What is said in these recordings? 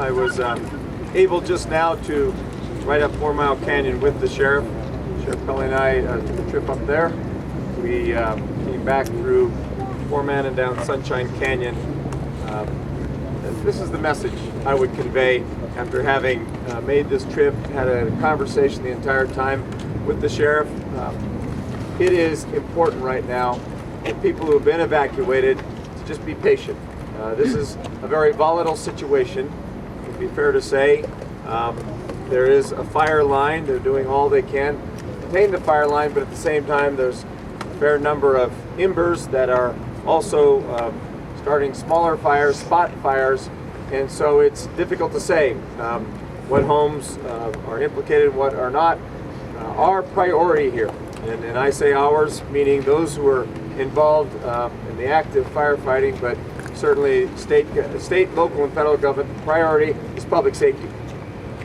I was able just now to ride up Fourmile Canyon with the sheriff. Sheriff Pelle and I took a trip up there. We came back through Foreman and down Sunshine Canyon. This is the message I would convey after having made this trip, had a conversation the entire time with the sheriff. It is important right now for people who have been evacuated to just be patient. This is a very volatile situation, it would be fair to say. There is a fire line. They're doing all they can to contain the fire line, but at the same time there's a fair number of embers that are also starting smaller fires, spot fires, and so it's difficult to say what homes are implicated, what are not. Our priority here, and I say ours, meaning those who are involved in the active firefighting, but certainly state, local, and federal government priority is public safety.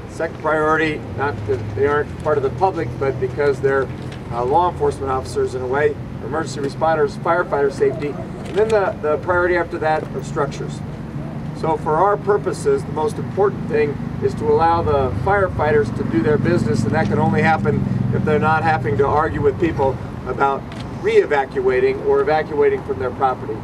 Second priority, not that they aren't part of the public, but because they're law enforcement officers in a way, emergency responders, firefighter safety, and then the priority after that are structures. So for our purposes, the most important thing is to allow the firefighters to do their business, and that can only happen if they're not having to argue with people about re-evacuating or evacuating from their property.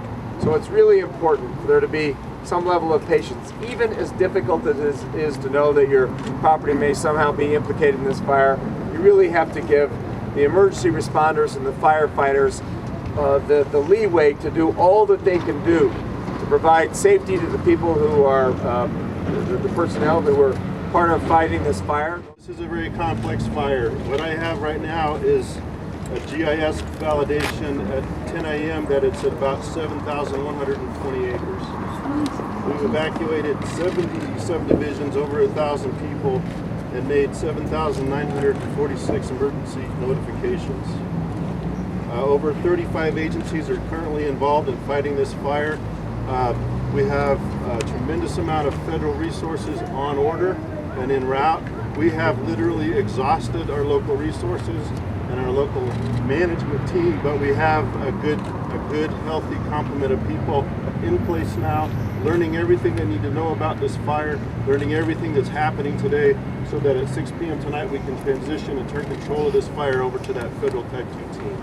So it's really important for there to be some level of patience, even as difficult as it is to know that your property may somehow be implicated in this fire. You really have to give the emergency responders and the firefighters the leeway to do all that they can do to provide safety to the people who are the personnel that were part of fighting this fire. This is a very complex fire. What I have right now is a GIS validation at 10 a.m. that it's at about 7,120 acres. We've evacuated 70 subdivisions, over 1,000 people, and made 7,946 emergency notifications. Over 35 agencies are currently involved in fighting this fire. We have a tremendous amount of federal resources on order and en route. We have literally exhausted our local resources and our local management team, but we have a good, healthy complement of people in place now, learning everything they need to know about this fire, learning everything that's happening today, so that at 6 p.m. tonight we can transition and turn control of this fire over to that federal Type 2 team.